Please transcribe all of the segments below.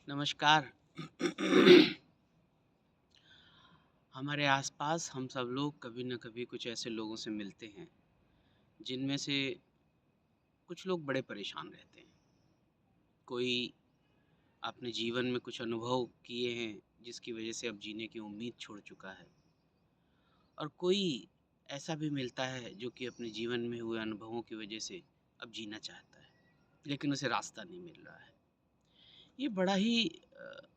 नमस्कार। हमारे आसपास हम सब लोग कभी न कभी कुछ ऐसे लोगों से मिलते हैं जिनमें से कुछ लोग बड़े परेशान रहते हैं। कोई अपने जीवन में कुछ अनुभव किए हैं जिसकी वजह से अब जीने की उम्मीद छोड़ चुका है, और कोई ऐसा भी मिलता है जो कि अपने जीवन में हुए अनुभवों की वजह से अब जीना चाहता है, लेकिन उसे रास्ता नहीं मिल रहा है। ये बड़ा ही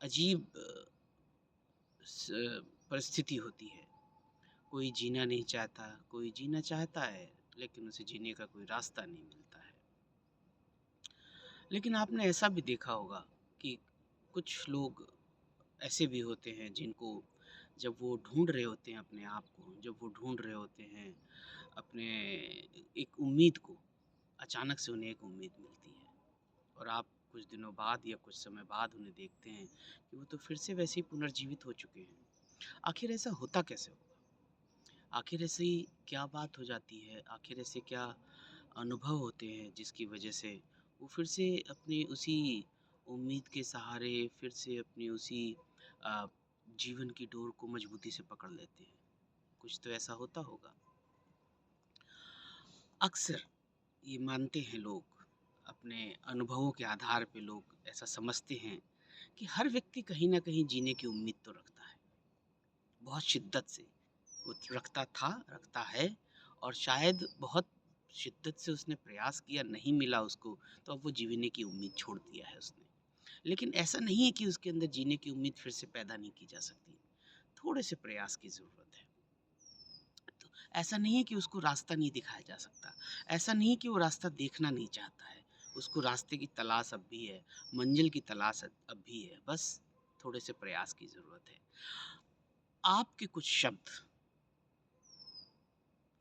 अजीब परिस्थिति होती है। कोई जीना नहीं चाहता, कोई जीना चाहता है, लेकिन उसे जीने का कोई रास्ता नहीं मिलता है। लेकिन आपने ऐसा भी देखा होगा कि कुछ लोग ऐसे भी होते हैं जिनको जब वो ढूँढ रहे होते हैं अपने आप को, जब वो ढूँढ रहे होते हैं अपने एक उम्मीद को, अचानक से उन्हें एक उम्मीद मिलती है, और आप कुछ दिनों बाद या कुछ समय बाद उन्हें देखते हैं कि वो तो फिर से वैसे ही पुनर्जीवित हो चुके हैं। आखिर ऐसा होता कैसे होगा? आखिर ऐसी क्या बात हो जाती है? आखिर ऐसे क्या अनुभव होते हैं जिसकी वजह से वो फिर से अपनी उसी उम्मीद के सहारे फिर से अपनी उसी अ, जीवन की डोर को मजबूती से पकड़ लेते हैं? कुछ तो ऐसा होता होगा। अक्सर ये मानते हैं लोग, अपने अनुभवों के आधार पे लोग ऐसा समझते हैं कि हर व्यक्ति कहीं न कहीं जीने की उम्मीद तो रखता है, बहुत शिद्दत से। वो रखता था, रखता है, और शायद बहुत शिद्दत से उसने प्रयास किया, नहीं मिला उसको, तो अब वो जीने की उम्मीद छोड़ दिया है उसने। लेकिन ऐसा नहीं है कि उसके अंदर जीने की उम्मीद फिर से पैदा नहीं की जा सकती। थोड़े से प्रयास की ज़रूरत है। तो ऐसा नहीं है कि उसको रास्ता नहीं दिखाया जा सकता। ऐसा नहीं है कि वो रास्ता देखना नहीं चाहता है। उसको रास्ते की तलाश अब भी है, मंज़िल की तलाश अब भी है, बस थोड़े से प्रयास की ज़रूरत है। आपके कुछ शब्द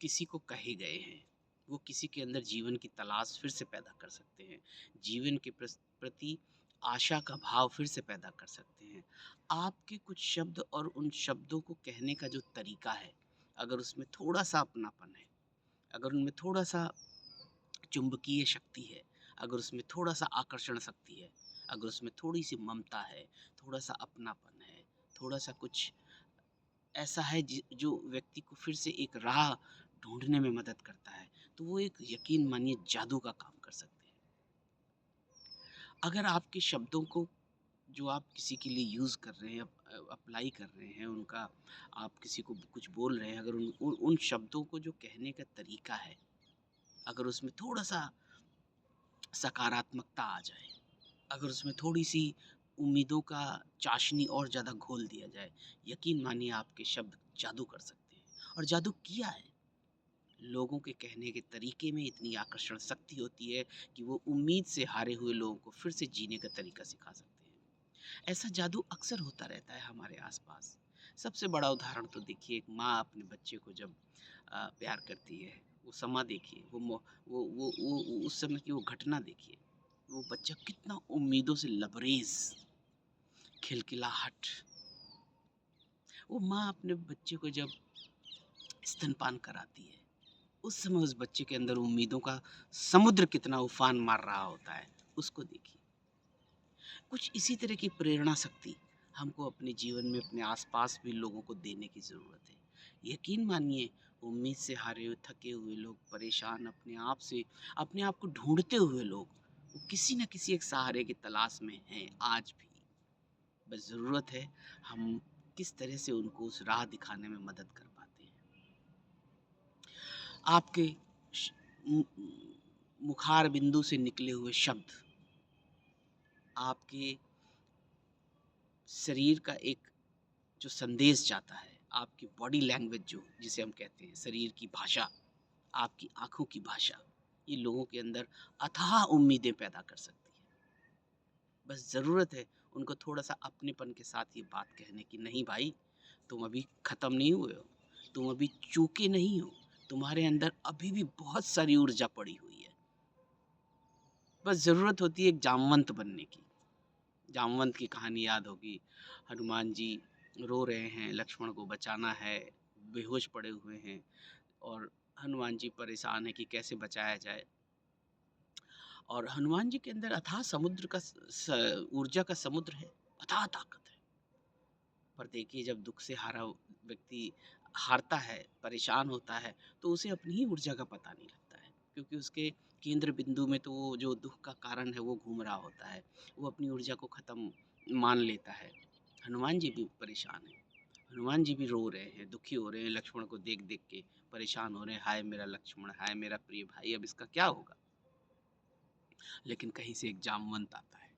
किसी को कहे गए हैं, वो किसी के अंदर जीवन की तलाश फिर से पैदा कर सकते हैं, जीवन के प्रति आशा का भाव फिर से पैदा कर सकते हैं। आपके कुछ शब्द और उन शब्दों को कहने का जो तरीका है, अगर उसमें थोड़ा-सा अपनापन है, अगर उनमें थोड़ा-सा चुंबकीय शक्ति है, अगर उसमें थोड़ा-सा आकर्षण शक्ति है, अगर उसमें थोड़ी-सी ममता है, थोड़ा-सा अपनापन है, थोड़ा-सा कुछ ऐसा है जो व्यक्ति को फिर से एक राह ढूँढने में मदद करता है, तो वो एक यकीन मानिए जादू का काम कर सकते हैं। अगर आपके शब्दों को जो आप किसी के लिए यूज़ कर रहे हैं, अप्लाई कर रहे हैं, उनका आप किसी को कुछ बोल रहे हैं, अगर उन शब्दों को जो कहने का तरीका है, अगर उसमें थोड़ा-सा सकारात्मकता आ जाए, अगर उसमें थोड़ी-सी उम्मीदों का चाशनी और ज़्यादा घोल दिया जाए, यकीन मानिए आपके शब्द जादू कर सकते हैं, और जादू किया है। लोगों के कहने के तरीके में इतनी आकर्षण शक्ति होती है कि वो उम्मीद से हारे हुए लोगों को फिर से जीने का तरीका सिखा सकते हैं। ऐसा जादू अक्सर होता रहता है हमारे आसपास। सबसे बड़ा उदाहरण तो देखिए, एक माँ अपने बच्चे को जब प्यार करती है, वो समा देखिए, वो उस समय की वो घटना देखिए। वो बच्चा कितना उम्मीदों से लबरेज, खिलखिलाहट। वो माँ अपने बच्चे को जब स्तनपान कराती है, उस समय उस बच्चे के अंदर उम्मीदों का समुद्र कितना उफान मार रहा होता है, उसको देखिए। कुछ इसी तरह की प्रेरणा शक्ति हमको अपने जीवन में अपने आसपास भी लोगों को देने की ज़रूरत है। यकीन मानिए, उम्मीद से हारे हुए, थके हुए लोग, परेशान अपने आप से, अपने आप को ढूँढते हुए लोग, वो किसी न किसी एक सहारे की तलाश में हैं आज भी। बस ज़रूरत है हम किस तरह से उनको उस राह दिखाने में मदद कर पाते हैं। आपके श मुखार बिंदु से निकले हुए शब्द, आपके शरीर का एक जो संदेश जाता है, आपकी बॉडी लैंग्वेज जो जिसे हम कहते हैं, शरीर की भाषा, आपकी आँखों की भाषा, ये लोगों के अंदर अथाह उम्मीदें पैदा कर सकती है। बस ज़रूरत है उनको थोड़ा-सा अपनेपन के साथ ये बात कहने की, नहीं भाई, तुम अभी ख़त्म नहीं हुए हो, तुम अभी चूके नहीं हो, तुम्हारे अंदर अभी भी बहुत सारी ऊर्जा पड़ी हुई है। बस ज़रूरत होती है एक जामवंत बनने की। जामवंत की कहानी याद होगी, हनुमान जी रो रहे हैं, लक्ष्मण को बचाना है, बेहोश पड़े हुए हैं, और हनुमान जी परेशान हैं कि कैसे बचाया जाए। और हनुमान जी के अंदर अथाह समुद्र का ऊर्जा का समुद्र है, अथाह ताकत है। पर देखिए जब दुख से हारा व्यक्ति हारता है, परेशान होता है, तो उसे अपनी ही ऊर्जा का पता नहीं लगता है, क्योंकि उसके केंद्र बिंदु में तो वो जो दुख का कारण है वो घूम रहा होता है। वो अपनी ऊर्जा को खत्म मान लेता है। हनुमान जी भी परेशान हैं। हनुमान जी भी रो रहे हैं, दुखी हो रहे हैं, लक्ष्मण को देख देख के परेशान हो रहे हैं, हाय मेरा लक्ष्मण, हाय मेरा प्रिय भाई, अब इसका क्या होगा। लेकिन कहीं से एक जामवंत आता है।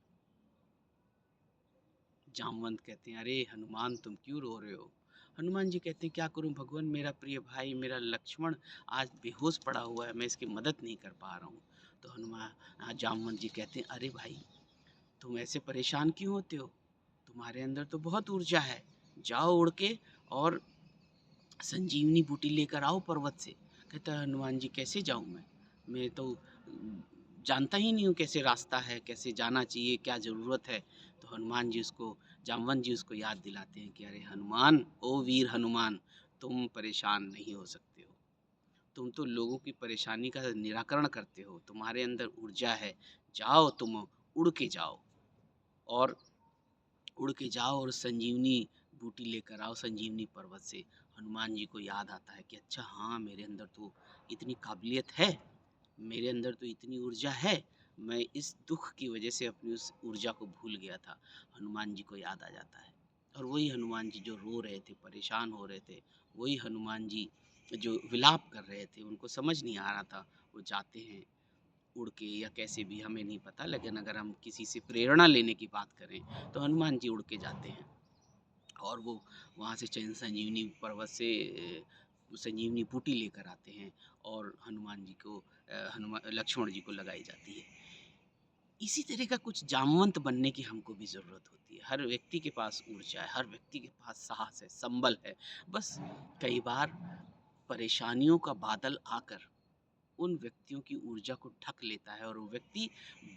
जामवंत कहते हैं, अरे हनुमान तुम क्यों रो रहे हो। हनुमान जी कहते हैं, क्या करूं भगवान, मेरा प्रिय भाई मेरा लक्ष्मण आज बेहोश पड़ा हुआ है, मैं इसकी मदद नहीं कर पा रहा हूँ। तो जामवंत जी कहते हैं, अरे भाई तुम ऐसे परेशान क्यों होते हो, तुम्हारे अंदर तो बहुत ऊर्जा है, जाओ उड़ के और संजीवनी बूटी लेकर आओ पर्वत से। कहता है, हनुमान जी कैसे जाऊँ मैं तो जानता ही नहीं हूँ कैसे रास्ता है, कैसे जाना चाहिए, क्या ज़रूरत है। तो हनुमान जी उसको जामवंत जी उसको याद दिलाते हैं कि अरे हनुमान, ओ वीर हनुमान, तुम परेशान नहीं हो सकते हो। तुम तो लोगों की परेशानी का निराकरण करते हो, तुम्हारे अंदर ऊर्जा है, जाओ तुम उड़ के जाओ और उड़ के जाओ और संजीवनी बूटी लेकर आओ संजीवनी पर्वत से। हनुमान जी को याद आता है कि अच्छा हाँ, मेरे अंदर तो इतनी काबिलियत है, मेरे अंदर तो इतनी ऊर्जा है, मैं इस दुख की वजह से अपनी उस ऊर्जा को भूल गया था। हनुमान जी को याद आ जाता है। और वही हनुमान जी जो रो रहे थे, परेशान हो रहे थे, वही हनुमान जी जो विलाप कर रहे थे, उनको समझ नहीं आ रहा था। वो जाते हैं उड़ के या कैसे भी हमें नहीं पता, लेकिन अगर हम किसी से प्रेरणा लेने की बात करें तो हनुमान जी उड़ के जाते हैं और वो वहाँ से चैन संजीवनी पर्वत से संजीवनी बूटी लेकर आते हैं और हनुमान जी को हनुमान लक्ष्मण जी को लगाई जाती है। इसी तरह का कुछ जामवंत बनने की हमको भी ज़रूरत होती है। हर व्यक्ति के पास ऊर्जा है, हर व्यक्ति के पास साहस है, संबल है। बस कई बार परेशानियों का बादल आकर उन व्यक्तियों की ऊर्जा को ढक लेता है और वो व्यक्ति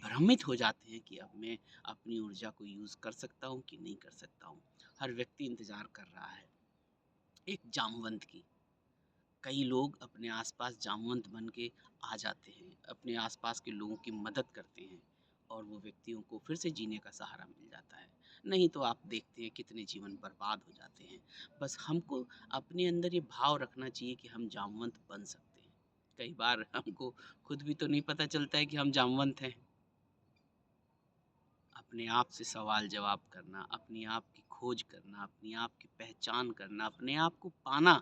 भ्रमित हो जाते हैं कि अब मैं अपनी ऊर्जा को यूज़ कर सकता हूँ कि नहीं कर सकता हूँ। हर व्यक्ति इंतज़ार कर रहा है एक जामवंत की। कई लोग अपने आसपास जामवंत बन के आ जाते हैं, अपने आसपास के लोगों की मदद करते हैं और वो व्यक्तियों को फिर से जीने का सहारा मिल जाता है। नहीं तो आप देखते हैं कितने जीवन बर्बाद हो जाते हैं। बस हमको अपने अंदर ये भाव रखना चाहिए कि हम जामवंत बन सकते हैं। कई बार हमको खुद भी तो नहीं पता चलता है कि हम जामवंत हैं। अपने आप से सवाल जवाब करना, अपने आप की खोज करना, अपने आप की पहचान करना, अपने आप को पाना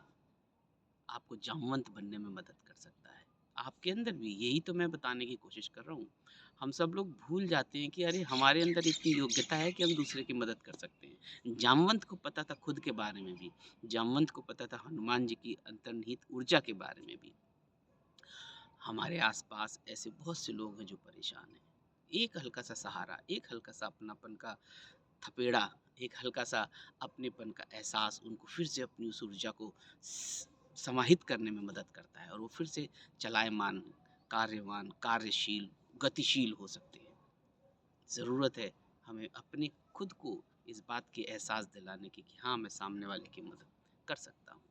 आपको जामवंत बनने में मदद कर सकता है। आपके अंदर भी यही तो मैं बताने की कोशिश कर रहा हूँ। हम सब लोग भूल जाते हैं कि अरे हमारे अंदर इतनी योग्यता है कि हम दूसरे की मदद कर सकते हैं। जामवंत को पता था खुद के बारे में भी, जामवंत को पता था हनुमान जी की अंतर्निहित ऊर्जा के बारे में भी। हमारे आसपास ऐसे बहुत से लोग हैं जो परेशान हैं। एक हल्का सा सहारा, एक हल्का सा अपनापन का थपेड़ा, एक हल्का सा अपनेपन का एहसास उनको फिर से अपनी उस ऊर्जा को समाहित करने में मदद करता है और वो फिर से चलायमान, कार्यवान, कार्यशील, गतिशील हो सकते हैं। ज़रूरत है हमें अपने खुद को इस बात की एहसास दिलाने की कि हाँ, मैं सामने वाले की मदद कर सकता हूँ।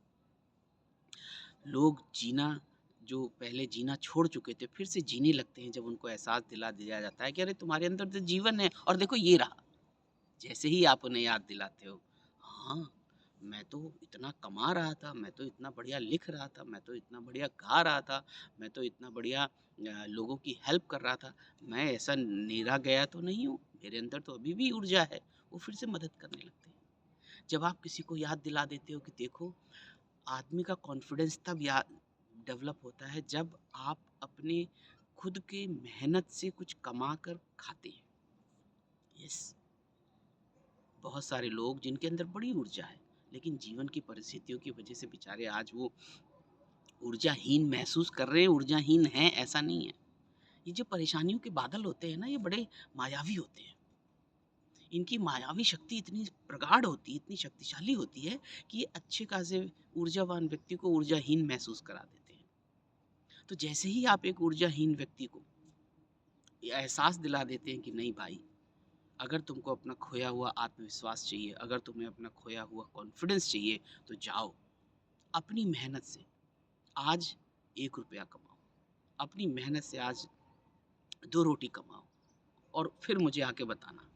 लोग जीना जो पहले जीना छोड़ चुके थे फिर से जीने लगते हैं जब उनको एहसास दिला दिया जाता है कि अरे तुम्हारे अंदर तो जीवन है और देखो ये रहा। जैसे ही आप उन्हें याद दिलाते हो, हाँ, मैं तो इतना कमा रहा था, मैं तो इतना बढ़िया लिख रहा था, मैं तो इतना बढ़िया गा रहा था, मैं तो इतना बढ़िया लोगों की हेल्प कर रहा था, मैं ऐसा निरा गया तो नहीं हूँ, मेरे अंदर तो अभी भी ऊर्जा है, वो फिर से मदद करने लगते हैं। जब आप किसी को याद दिला देते हो कि देखो, आदमी का कॉन्फिडेंस तब या डेवलप होता है जब आप अपने खुद के मेहनत से कुछ कमा कर खाते हैं। यस, बहुत सारे लोग जिनके अंदर बड़ी ऊर्जा है लेकिन जीवन की परिस्थितियों की वजह से बेचारे आज वो ऊर्जाहीन महसूस कर रहे हैं, ऊर्जाहीन हैं ऐसा नहीं है। ये जो परेशानियों के बादल होते हैं ना, ये बड़े मायावी होते हैं। इनकी मायावी शक्ति इतनी प्रगाढ़ होती है, इतनी शक्तिशाली होती है कि ये अच्छे खासे ऊर्जावान व्यक्ति को ऊर्जाहीन महसूस करा देते हैं। तो जैसे ही आप एक ऊर्जाहीन व्यक्ति को ये एहसास दिला देते हैं कि नहीं भाई, अगर तुमको अपना खोया हुआ आत्मविश्वास चाहिए, अगर तुम्हें अपना खोया हुआ कॉन्फिडेंस चाहिए, तो जाओ अपनी मेहनत से आज 1 रुपया कमाओ। अपनी मेहनत से आज 2 रोटी कमाओ और फिर मुझे आके बताना।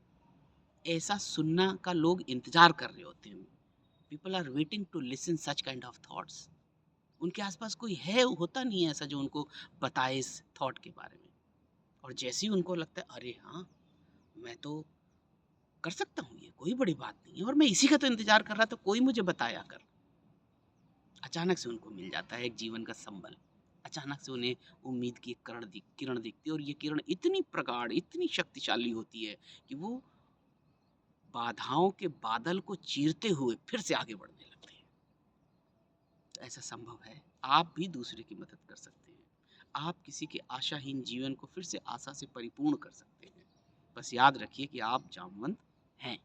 ऐसा सुनना का लोग इंतज़ार कर रहे होते हैं। People are waiting to listen such kind of thoughts. उनके आस-पास कोई है होता नहीं है ऐसा जो उनको बताए इस थॉट के बारे में। और जैसे ही उनको लगता है अरे हाँ, मैं तो कर सकता हूँ ये, कोई बड़ी बात नहीं है और मैं इसी का तो इंतज़ार कर रहा था, कोई मुझे बताया कर। अचानक से उनको मिल जाता है एक जीवन का संबल। अचानक से उन्हें उम्मीद की एक किरण दिखती है और ये किरण इतनी प्रगाढ़, इतनी शक्तिशाली होती है कि वो बाधाओं के बादल को चीरते हुए फिर से आगे बढ़ने लगते हैं। तो ऐसा संभव है, आप भी दूसरे की मदद कर सकते हैं। आप किसी के आशाहीन जीवन को फिर से आशा से परिपूर्ण कर सकते हैं। बस याद रखिए कि आप जामवंत हैं।